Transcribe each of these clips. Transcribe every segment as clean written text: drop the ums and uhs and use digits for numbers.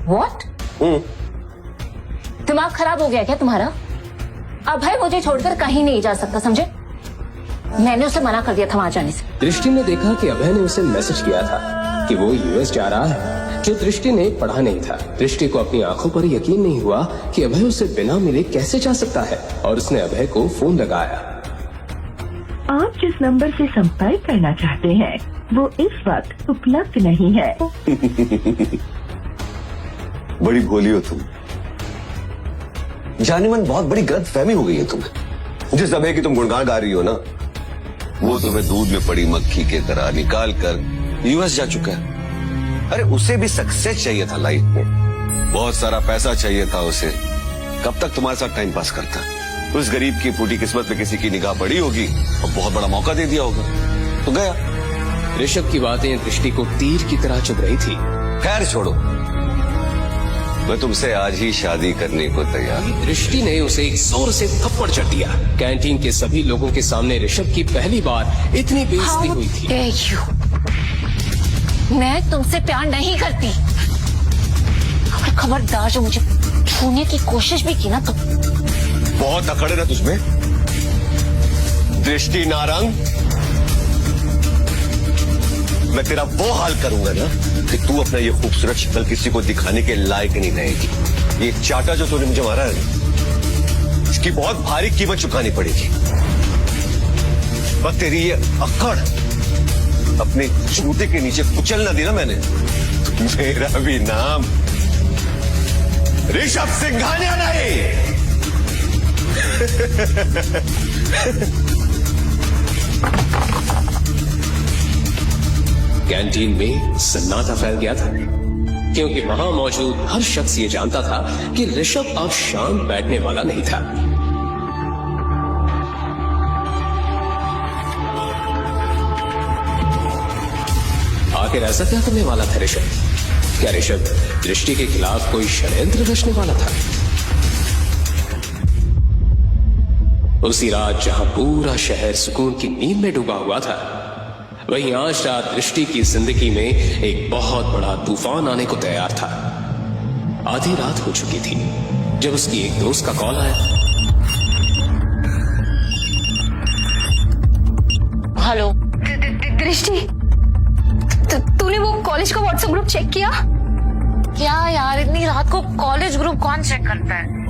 What? दिमाग खराब हो गया क्या तुम्हारा? अभय मुझे छोड़कर कहीं नहीं जा सकता, समझे? मैंने उसे मना कर दिया था वहां जाने से। दृष्टि ने देखा कि अभय ने उसे मैसेज किया था कि वो यूएस जा रहा है, जो दृष्टि ने पढ़ा नहीं था। दृष्टि को अपनी आंखों पर यकीन नहीं हुआ कि अभय उसे बिना मिले कैसे जा सकता है, और उसने अभय को फोन लगाया। आप जिस नंबर से संपर्क करना चाहते हैं वो इस वक्त उपलब्ध नहीं है। बड़ी भोली हो तुम। जाने मन बहुत बड़ी गलतफहमी हो गई है तुम्हें। जिस अभय की तुम गुणगान गा रही हो ना, वो तुम्हें दूध में पड़ी मक्खी के तरह निकाल कर यूएस जा चुका है। अरे उसे भी सक्सेस चाहिए था लाइफ में, बहुत सारा पैसा चाहिए था उसे। कब तक तुम्हारे साथ टाइम पास करता? उस गरीब की फूटी किस्मत में किसी की निगाह पड़ी होगी और बहुत बड़ा मौका दे दिया होगा तो गया। ऋषभ की बातें दृष्टि को तीर की तरह चुभ रही थी। खैर छोड़ो, मैं तुमसे आज ही शादी करने को तैयार। दृष्टि ने उसे एक जोर से थप्पड़ जड़ दिया। कैंटीन के सभी लोगों के सामने ऋषभ की पहली बार इतनी बेइज्जती हुई थी। मैं तुमसे प्यार नहीं करती, और खबरदार जो मुझे छूने की कोशिश भी की ना तो। बहुत अकड़ है ना तुझमें, दृष्टि नारंग। मैं तेरा वो हाल करूंगा ना कि तू अपना ये खूबसूरत शक्ल किसी को दिखाने के लायक नहीं रहेगी। ये चाटा जो तूने मुझे मारा है, इसकी बहुत भारी कीमत चुकानी पड़ेगी। बस तेरी ये अकड़ अपने जूते के नीचे कुचल ना दी ना मैंने, तो मेरा भी नाम ऋषभ सिंघानिया नहीं। कैंटीन में सन्नाटा फैल गया था, क्योंकि वहां मौजूद हर शख्स ये जानता था कि ऋषभ अब शांत बैठने वाला नहीं था। आखिर ऐसा क्या करने वाला था ऋषभ? क्या ऋषभ दृष्टि के खिलाफ कोई षड्यंत्र रचने वाला था? उसी रात जहां पूरा शहर सुकून की नींद में डूबा हुआ था, वहीं आज रात दृष्टि की जिंदगी में एक बहुत बड़ा तूफान आने को तैयार था। आधी रात हो चुकी थी जब उसकी एक दोस्त का कॉल आया। हेलो दृष्टि, तूने वो कॉलेज का व्हाट्सएप ग्रुप चेक किया? क्या यार, इतनी रात को कॉलेज ग्रुप कौन चेक करता है?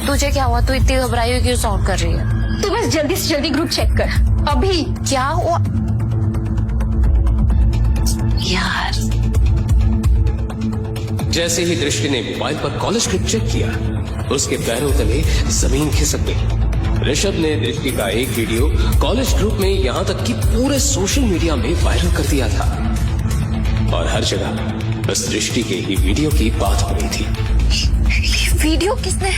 तुझे क्या हुआ? तू इतनी घबराई हुई क्यों साउंड कर रही है? तू बस जल्दी से जल्दी ग्रुप चेक कर अभी। क्या हुआ यार? जैसे ही दृष्टि ने मोबाइल पर कॉलेज ग्रुप चेक किया, उसके पैरों तले जमीन खिसक गई। ऋषभ ने दृष्टि का एक वीडियो कॉलेज ग्रुप में, यहां तक कि पूरे सोशल मीडिया में वायरल कर दिया था, और हर जगह बस दृष्टि के ही वीडियो की बात हो रही थी। वीडियो किसने?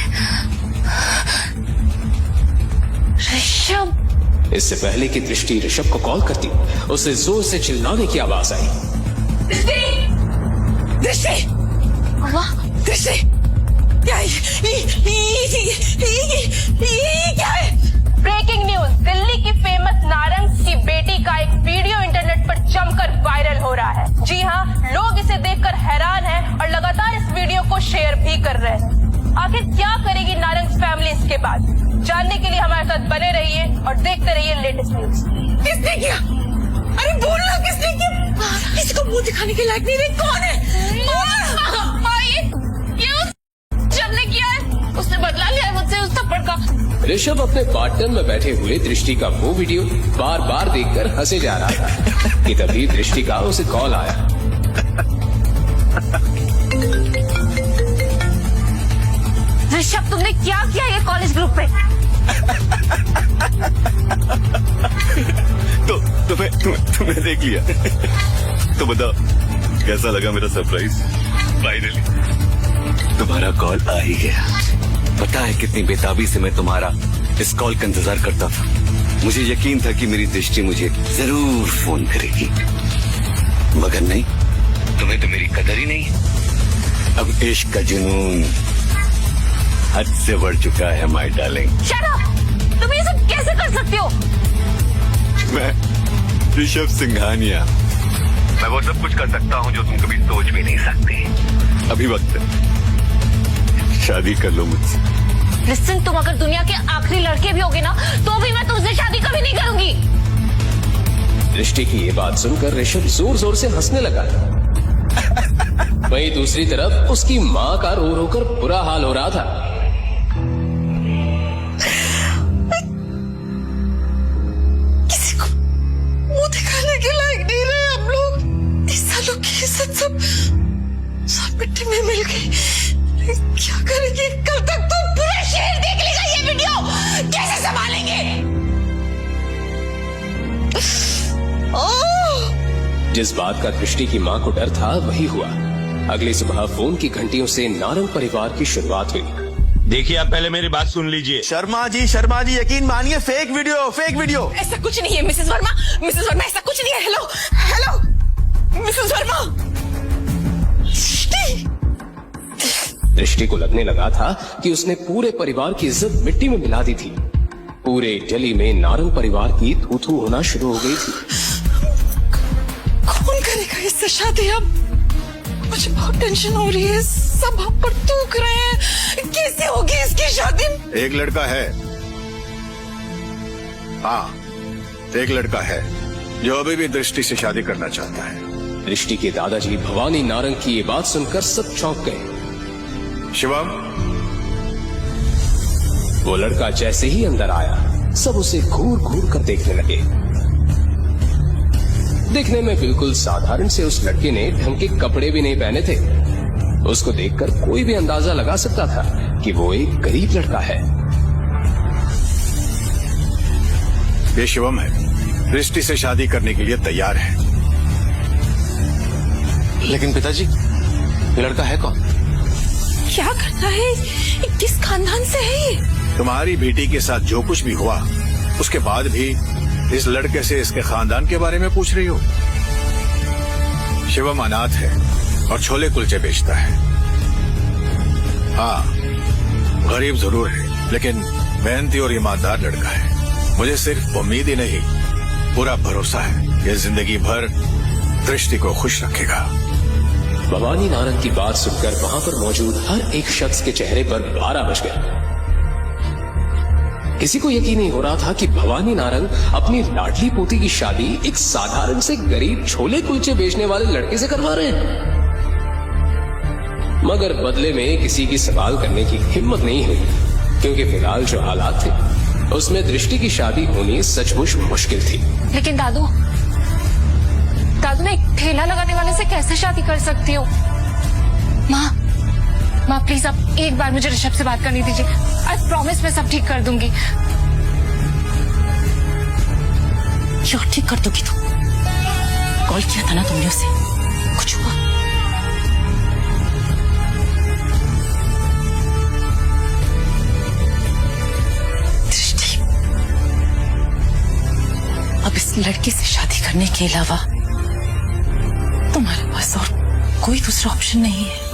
ऋषभ। इससे पहले कि दृष्टि ऋषभ को कॉल करती, उसे जोर से चिल्लाने की आवाज आई। दृष्टि, दृष्टि, क्या है? ब्रेकिंग न्यूज, दिल्ली की फेमस नारंग की बेटी का एक वीडियो इंटरनेट पर जमकर वायरल हो रहा है। जी हाँ, लोग इसे देखकर हैरान हैं और लगातार इस वीडियो को शेयर भी कर रहे हैं। आखिर क्या करेगी नारंग फैमिली इसके बाद? जानने के लिए हमारे साथ बने रहिए और देखते रहिए लेटेस्ट न्यूज। किसने किया? अरे बोलना, किसने किया? किसी को मुंह दिखाने के लायक नहीं रही। कौन है? जब ने किया है उसने बदला लिया है मुझसे उस थप्पड़ का। ऋषभ अपने पार्टनर में बैठे हुए दृष्टि का वो वीडियो बार बार देखकर हंसे जा रहा था कि तभी दृष्टि का उसे कॉल आया। ऋषभ, तुमने क्या किया ये कॉलेज ग्रुप पे? तो तुम्हें देख लिया तो बताओ कैसा लगा मेरा सरप्राइज? फाइनली तुम्हारा कॉल आ ही गया। पता है कितनी बेताबी से मैं तुम्हारा इस कॉल का इंतजार करता था। मुझे यकीन था कि मेरी दृष्टि मुझे जरूर फोन करेगी, मगर नहीं, तुम्हें तो मेरी कदर ही नहीं। अब इश्क का जुनून हद से बढ़ चुका है माय डार्लिंग। Shut up! तुम ये सब कैसे कर सकते हो? मैं ऋषभ सिंघानिया, मैं वो सब कुछ कर सकता हूँ जो तुम कभी सोच भी नहीं सकती। अभी वक्त है, शादी कर लो मुझसे। लिसन, तुम अगर दुनिया के आखिरी लड़के भी होगे ना तो भी मैं तुमसे शादी कभी नहीं करूंगी। दृष्टि की ये बात सुनकर ऋषभ जोर जोर से हंसने लगा। वहीं दूसरी तरफ उसकी माँ का रो रो कर बुरा हाल हो रहा था। किसी को मुंह दिखाने के लायक नहीं रहे हम लोग। इस सालों की इज्जत सब मिट्टी में मिल गई। क्या करेंगे? कल तक तो पूरा शहर देख लेगा ये वीडियो। कैसे संभालेंगे? ओह! जिस बात का दृष्टि की माँ को डर था वही हुआ। अगली सुबह फोन की घंटियों से नारंग परिवार की शुरुआत हुई। देखिए, आप पहले मेरी बात सुन लीजिए। शर्मा जी यकीन मानिए, फेक वीडियो। ऐसा कुछ नहीं है मिसेस वर्मा, ऐसा कुछ नहीं है। Hello Mrs Verma. दृष्टि को लगने लगा था कि उसने पूरे परिवार की इज्जत मिट्टी में मिला दी थी। पूरे इटली में नारंग परिवार की थू-थू होना शुरू हो गई थी। कौन करेगा इससे शादी? अब मुझे बहुत टेंशन हो रही है। सब हम पर थूक रहे हैं। कैसे होगी इसकी शादी? एक लड़का है, हाँ एक लड़का है जो अभी भी दृष्टि से शादी करना चाहता है। दृष्टि के दादाजी भवानी नारंग की ये बात सुनकर सब चौंक गए। शिवम, वो लड़का जैसे ही अंदर आया सब उसे घूर घूर कर देखने लगे। दिखने में बिल्कुल साधारण से उस लड़के ने ढंग के कपड़े भी नहीं पहने थे। उसको देखकर कोई भी अंदाजा लगा सकता था कि वो एक गरीब लड़का है। ये शिवम है, दृष्टि से शादी करने के लिए तैयार है। लेकिन पिताजी, ये लड़का है कौन? क्या करना है? किस खानदान से है ये? तुम्हारी बेटी के साथ जो कुछ भी हुआ उसके बाद भी इस लड़के से इसके खानदान के बारे में पूछ रही हो? शिवम अनाथ है और छोले कुलचे बेचता है। हाँ, गरीब जरूर है लेकिन मेहनती और ईमानदार लड़का है। मुझे सिर्फ उम्मीद ही नहीं, पूरा भरोसा है कि जिंदगी भर दृष्टि को खुश रखेगा। भवानी नारंग की बात सुनकर वहां पर मौजूद हर एक शख्स के चेहरे पर 12 बज गए। किसी को यकीन नहीं हो रहा था कि भवानी नारंग अपनी लाडली पोती की शादी एक साधारण से गरीब छोले कुलचे बेचने वाले लड़के से करवा रहे हैं। मगर बदले में किसी की सवाल करने की हिम्मत नहीं हुई, क्योंकि फिलहाल जो हालात थे उसमें दृष्टि की शादी होनी सचमुच मुश्किल थी। लेकिन दादू मैं एक ठेला लगाने वाले से कैसे शादी कर सकती हूँ? माँ प्लीज आप एक बार मुझे ऋषभ से बात करने दीजिए। आई प्रॉमिस मैं सब ठीक कर दूंगी। क्यों ठीक कर दोगी तुम? कॉल किया था ना तुमने उसे? कुछ हुआ? दृष्टि, अब इस लड़के से शादी करने के अलावा तुम्हारे पास और कोई दूसरा ऑप्शन नहीं है।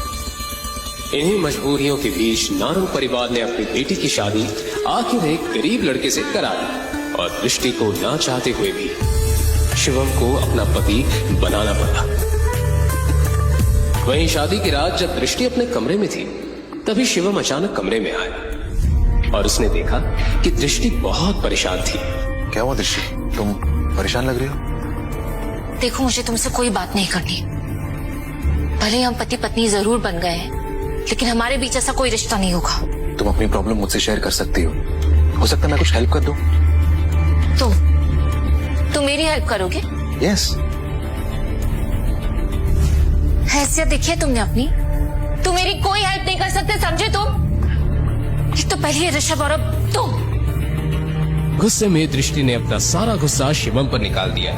इन्हीं मजबूरियों के बीच नारंग परिवार ने अपनी बेटी की शादी आखिर एक गरीब लड़के से करा दी और दृष्टि को ना चाहते हुए भी शिवम को अपना पति बनाना पड़ा। वहीं शादी की रात जब दृष्टि अपने कमरे में थी तभी शिवम अचानक कमरे में आया और उसने देखा कि दृष्टि बहुत परेशान थी। क्या हुआ दृष्टि, तुम परेशान लग रही हो? देखो, मुझे तुमसे कोई बात नहीं करनी। भले हम पति पत्नी जरूर बन गए हैं लेकिन हमारे बीच ऐसा कोई रिश्ता नहीं होगा। तुम अपनी प्रॉब्लम मुझसे शेयर कर सकती हो सकता है मैं कुछ हेल्प कर दूं। तुम मेरी हेल्प करोगे? यस। हैसियत देखी है तुमने अपनी? तुम मेरी कोई हेल्प नहीं कर सकते, समझे तुम? एक तो पहले ऋषभ और अब तुम। गुस्से में दृष्टि ने अपना सारा गुस्सा शिवम पर निकाल दिया।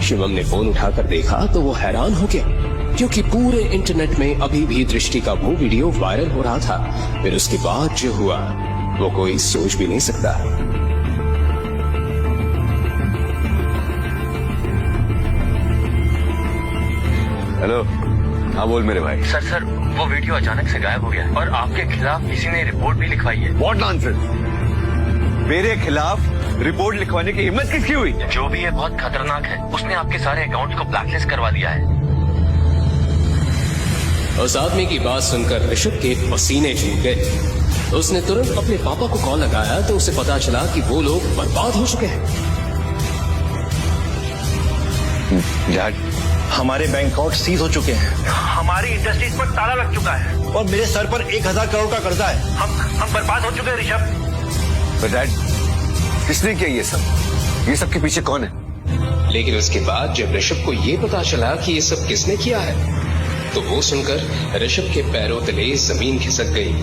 शिवम ने फोन उठाकर देखा तो वो हैरान हो गया, क्योंकि पूरे इंटरनेट में अभी भी दृष्टि का वो वीडियो वायरल हो रहा था। फिर उसके बाद जो हुआ वो कोई सोच भी नहीं सकता। हेलो, हाँ बोल मेरे भाई। सर वो वीडियो अचानक से गायब हो गया और आपके खिलाफ किसी ने रिपोर्ट भी लिखवाई है। What nonsense! मेरे खिलाफ रिपोर्ट लिखवाने की हिम्मत किसकी हुई? जो भी है बहुत खतरनाक है। उसने आपके सारे अकाउंट को ब्लैकलिस्ट करवा दिया है। उस आदमी की बात सुनकर ऋषभ के पसीने छूट गए। उसने तुरंत अपने पापा को कॉल लगाया तो उसे पता चला कि वो लोग बर्बाद हो चुके हैं। डैड, हमारे बैंक अकाउंट सीज हो चुके हैं। हमारी इंडस्ट्रीज पर ताला लग चुका है और मेरे सर पर 1000 करोड़ का कर्जा है। हम बर्बाद हो चुके हैं ऋषभ। डैड, किसने किया ये सब? ये सब के पीछे कौन है? लेकिन उसके बाद जब ऋषभ को ये पता चला कि ये सब किसने किया है तो वो सुनकर ऋषभ के पैरों तले जमीन खिसक गई।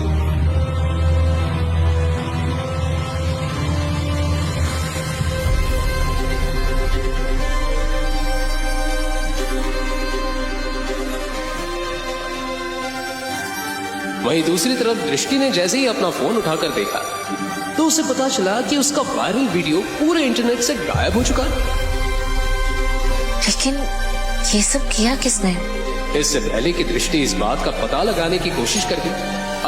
वहीं दूसरी तरफ दृष्टि ने जैसे ही अपना फोन उठाकर देखा तो उसे पता चला कि उसका वायरल वीडियो पूरे इंटरनेट से गायब हो चुका। लेकिन ये सब किया किसने? इससे पहले कि दृष्टि इस बात का पता लगाने की कोशिश करती,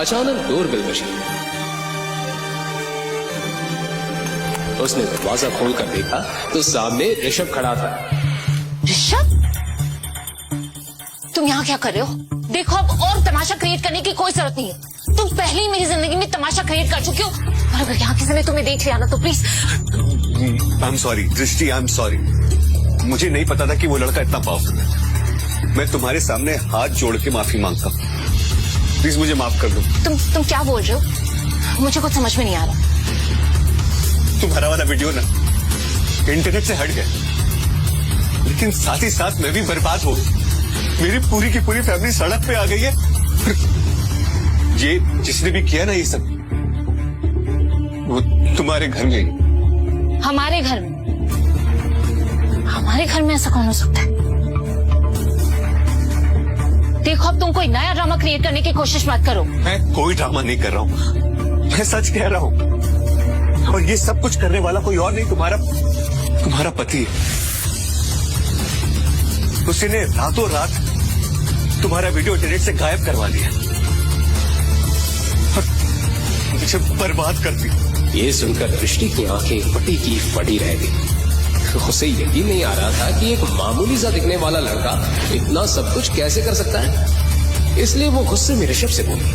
अचानक डोरबेल बजी। उसने दरवाजा खोलकर देखा तो सामने ऋषभ खड़ा था। ऋषभ, तुम यहाँ क्या कर रहे हो? देखो, अब और तमाशा क्रिएट करने की कोई जरूरत नहीं है। तुम पहले ही मेरी जिंदगी में तमाशा क्रिएट कर चुके हो और अगर यहाँ किसी ने तुम्हें देख लिया ना तो प्लीज। आई एम सॉरी दृष्टि, आई एम सॉरी। मुझे नहीं पता था कि वो लड़का इतना पावरफुल है। मैं तुम्हारे सामने हाथ जोड़ के माफी मांगता हूँ। प्लीज मुझे माफ कर दो। तुम क्या बोल रहे हो? मुझे कुछ समझ में नहीं आ रहा। तुम्हारा वाला वीडियो ना इंटरनेट से हट गया, लेकिन साथ ही साथ मैं भी बर्बाद हो गई। मेरी पूरी की पूरी फैमिली सड़क पे आ गई है। ये जिसने भी किया ना ये सब, वो तुम्हारे घर में। हमारे घर में? हमारे घर में ऐसा कौन हो सकता है? देखो, अब तुम कोई नया ड्रामा क्रिएट करने की कोशिश मत करो। मैं कोई ड्रामा नहीं कर रहा हूँ, मैं सच कह रहा हूँ। और ये सब कुछ करने वाला कोई और नहीं, तुम्हारा पति है। उसने रातों रात तुम्हारा वीडियो इंटरनेट से गायब करवा दिया और मुझे बर्बाद कर दिया। ये सुनकर दृष्टि की आंखें फटी की फटी रह गई। उसे यकीन नहीं आ रहा था कि एक मामूली सा दिखने वाला लड़का इतना सब कुछ कैसे कर सकता है। इसलिए वो गुस्से में ऋषभ से बोली,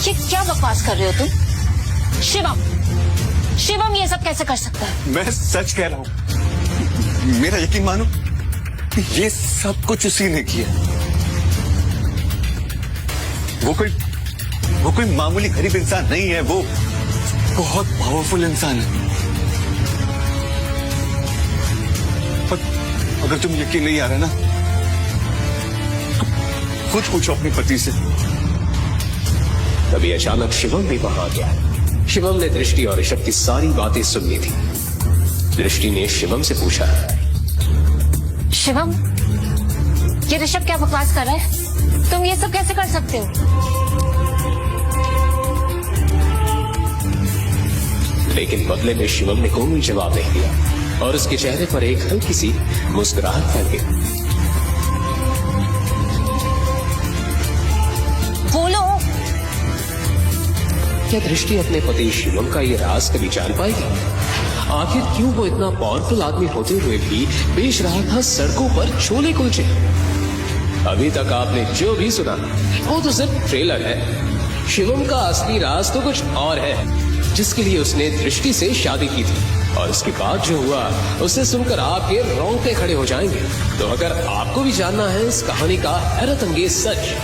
ये क्या बकवास कर रहे हो तुम? शिवम ये सब कैसे कर सकता है? मैं सच कह रहा हूँ, मेरा यकीन मानो, ये सब कुछ उसी ने किया। वो कोई मामूली गरीब इंसान नहीं है, वो बहुत पावरफुल इंसान है। पर अगर तुम यकीन नहीं आ रहा ना, खुद पूछो अपने पति से। तभी अचानक शिवम भी वहां आ गया। शिवम ने दृष्टि और ऋषभ की सारी बातें सुन ली थी। दृष्टि ने शिवम से पूछा, शिवम, ये ऋषभ क्या बकवास कर रहा है? तुम ये सब कैसे कर सकते हो? लेकिन बदले में शिवम ने कोई जवाब नहीं दिया और उसके चेहरे पर एक हल्की सी मुस्कुराहट फैल गई। बोलो, क्या दृष्टि अपने पति शिवम का ये राज कभी जान पाएगी? आखिर क्यों वो इतना पावरफुल आदमी होते हुए भी बेच रहा था सड़कों पर छोले कुलचे? अभी तक आपने जो भी सुना वो तो सिर्फ ट्रेलर है। शिवम का असली राज तो कुछ और है, जिसके लिए उसने दृष्टि से शादी की थी और उसके बाद जो हुआ उसे सुनकर आपके रोंगटे खड़े हो जाएंगे। तो अगर आपको भी जानना है इस कहानी का हैरत अंगेज सच,